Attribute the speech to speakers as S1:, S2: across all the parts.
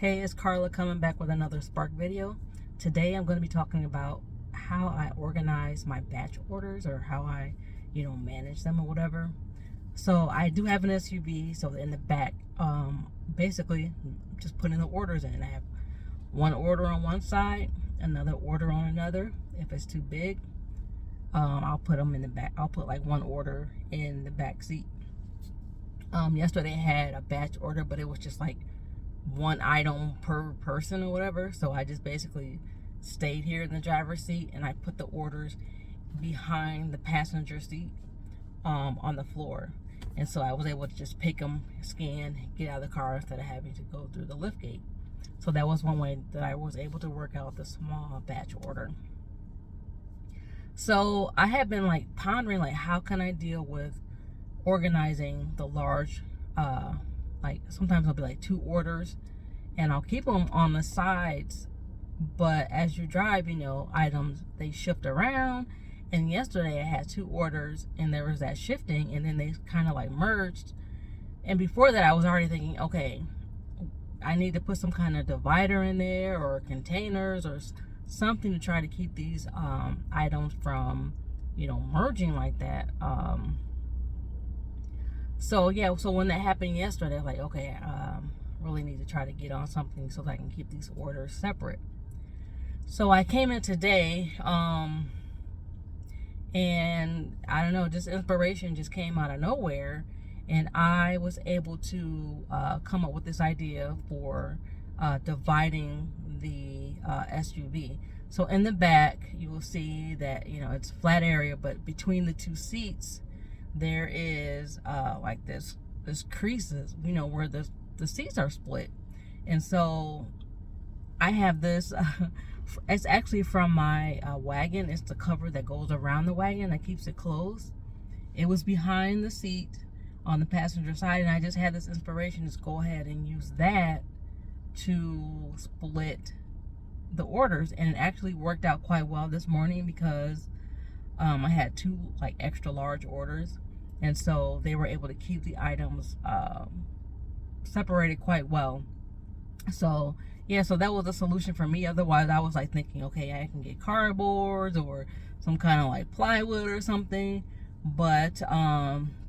S1: Hey, it's Carla coming back with another Spark video. Today I'm going to be talking about how I organize my batch orders, or how I, manage them or whatever. So I do have an SUV, so in the back, basically just putting the orders in. I have one order on one side, another order on another. If it's too big, I'll put them in the back. I'll put like one order in the back seat. Yesterday I had a batch order, but it was just like one item per person or whatever. So I just basically stayed here in the driver's seat and I put the orders behind the passenger seat on the floor. And so I was able to just pick them, scan, get out of the car instead of having to go through the lift gate. So that was one way that I was able to work out the small batch order. So I have been like pondering, like, how can I deal with organizing the large, like sometimes I'll be like 2 orders and I'll keep them on the sides, but as you drive, items, they shift around. And yesterday I had 2 orders and there was that shifting, and then they kind of like merged. And before that I was already thinking, okay, I need to put some kind of divider in there or containers or something to try to keep these items from merging like that. So when that happened yesterday, I was like, okay, really need to try to get on something so that I can keep these orders separate. So I came in today, and I don't know, just inspiration just came out of nowhere, and I was able to come up with this idea for dividing the SUV. So in the back, you will see that it's a flat area, but between the 2 seats, there is like this creases, where the seats are split. And so I have this it's actually from my wagon. It's the cover that goes around the wagon that keeps it closed. It was behind the seat on the passenger side, and I just had this inspiration to go ahead and use that to split the orders. And it actually worked out quite well this morning because I had 2 like extra large orders, and so they were able to keep the items separated quite well. So so that was a solution for me. Otherwise I was like thinking, okay, I can get cardboards or some kind of like plywood or something, but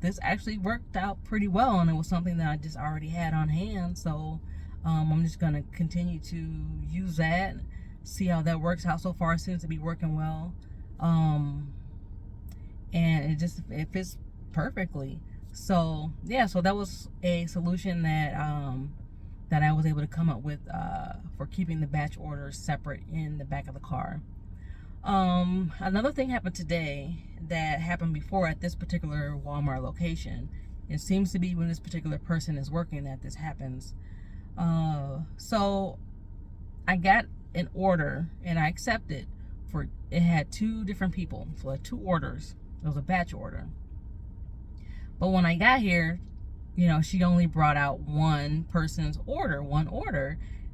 S1: this actually worked out pretty well, and it was something that I just already had on hand. So I'm just gonna continue to use that, see how that works out. So far it seems to be working well, and it fits perfectly. So so that was a solution that that I was able to come up with for keeping the batch orders separate in the back of the car. Another thing happened today that happened before at this particular Walmart location. It seems to be when this particular person is working that this happens. So I got an order and I accepted for, it had 2 different people, so like 2 orders. It was a batch order. But when I got here, she only brought out one person's order,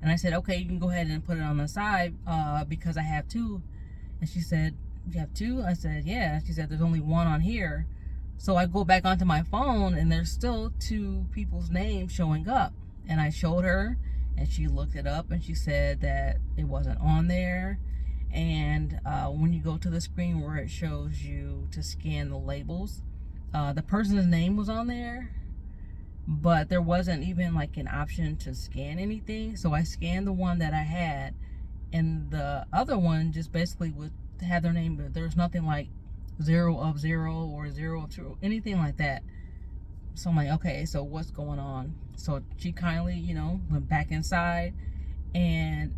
S1: and I said, okay, you can go ahead and put it on the side because I have 2. And she said, you have 2? I said, yeah. She said, there's only 1 on here. So I go back onto my phone and there's still 2 people's names showing up. And I showed her and she looked it up and she said that it wasn't on there. And when you go to the screen where it shows you to scan the labels, the person's name was on there, but there wasn't even like an option to scan anything. So I scanned the one that I had, and the other one just basically would have their name, but there's nothing like 0 of 0 or 0 of 2, anything like that. So I'm like, okay, so what's going on? So she kindly, went back inside, and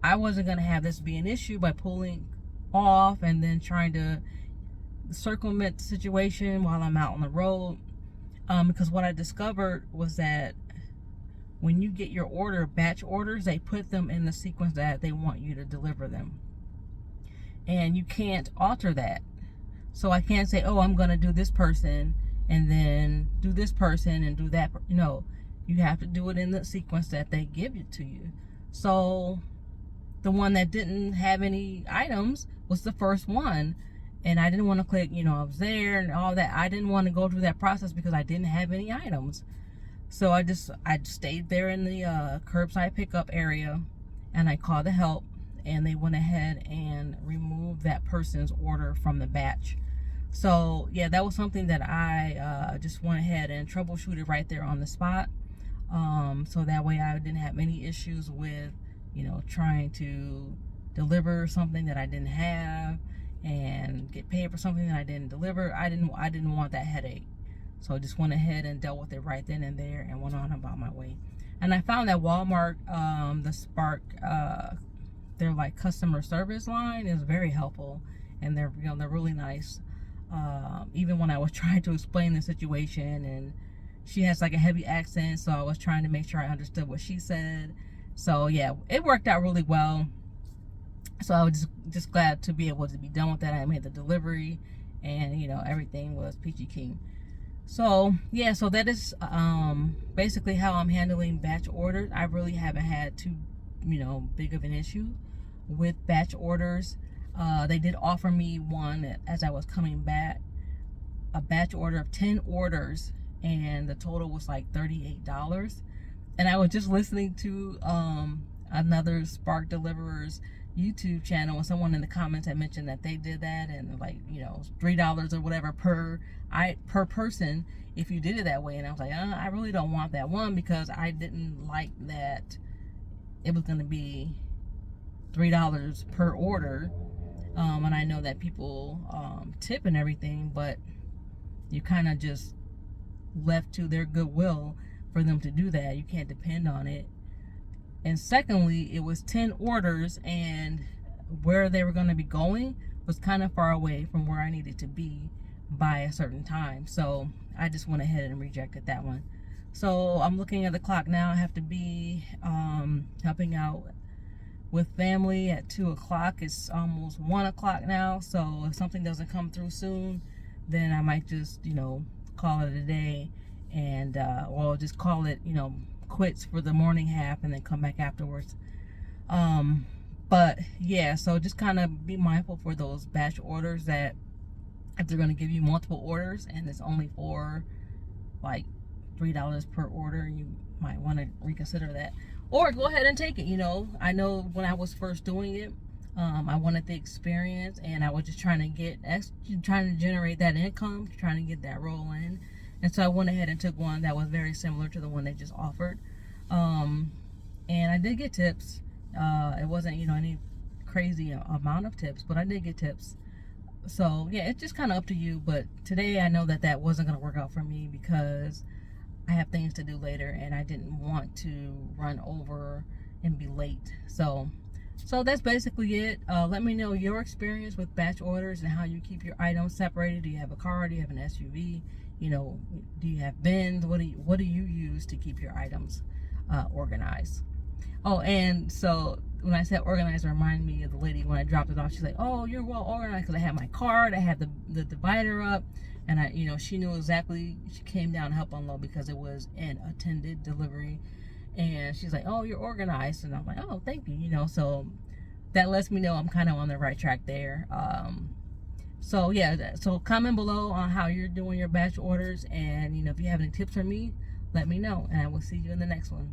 S1: I wasn't gonna have this be an issue by pulling off and then trying to circumvent the situation while I'm out on the road. Because what I discovered was that when you get your batch orders, they put them in the sequence that they want you to deliver them. And you can't alter that. So I can't say, oh, I'm going to do this person and then do this person and do that. No, you have to do it in the sequence that they give it to you. So the one that didn't have any items was the first one. And I didn't want to click, I was there and all that. I didn't want to go through that process because I didn't have any items. So I stayed there in the curbside pickup area, and I called the help, and they went ahead and removed that person's order from the batch. So yeah, that was something that I just went ahead and troubleshooted right there on the spot. So that way I didn't have any issues with, trying to deliver something that I didn't have and get paid for something that I didn't deliver. I didn't want that headache. So I just went ahead and dealt with it right then and there and went on about my way. And I found that Walmart, the Spark, their like customer service line is very helpful, and they're really nice. Even when I was trying to explain the situation, and she has like a heavy accent, so I was trying to make sure I understood what she said. So yeah, it worked out really well. So I was just glad to be able to be done with that. I made the delivery, and everything was peachy keen. So yeah, so that is basically how I'm handling batch orders. I really haven't had too big of an issue with batch orders. They did offer me one as I was coming back, a batch order of 10 orders, and the total was like $38. And I was just listening to another Spark Deliverers YouTube channel, and someone in the comments had mentioned that they did that, and like $3 or whatever per person if you did it that way. And I was like, I really don't want that one, because I didn't like that it was going to be $3 per order. And I know that people tip and everything, but you kind of just left to their goodwill for them to do that. You can't depend on it. And secondly, it was 10 orders, and where they were going to be going was kind of far away from where I needed to be by a certain time. So I just went ahead and rejected that one. So I'm looking at the clock now. I have to be helping out with family at 2 o'clock. It's almost 1 o'clock now. So if something doesn't come through soon, then I might just, call it a day, and or just call it, quits for the morning half and then come back afterwards. But yeah, so just kind of be mindful for those batch orders, that if they're going to give you multiple orders and it's only for like $3 per order, you might want to reconsider that, or go ahead and take it. I know when I was first doing it, I wanted the experience, and I was just trying to generate that income, trying to get that roll in. And so I went ahead and took one that was very similar to the one they just offered. And I did get tips. It wasn't, any crazy amount of tips, but I did get tips. So yeah, it's just kind of up to you. But today I know that wasn't going to work out for me, because I have things to do later, and I didn't want to run over and be late. So that's basically it. Let me know your experience with batch orders and how you keep your items separated. Do you have a car? Do you have an SUV? Do you have bins? What do you use to keep your items organized? Oh, and so when I said organized, it reminded me of the lady when I dropped it off. She's like, "Oh, you're well organized," because I had my card, I had the divider up, and she knew exactly. She came down to help unload because it was an attended delivery, and she's like, "Oh, you're organized," and I'm like, "Oh, thank you." So that lets me know I'm kind of on the right track there. So yeah, so comment below on how you're doing your batch orders, and if you have any tips for me, let me know, and I will see you in the next one.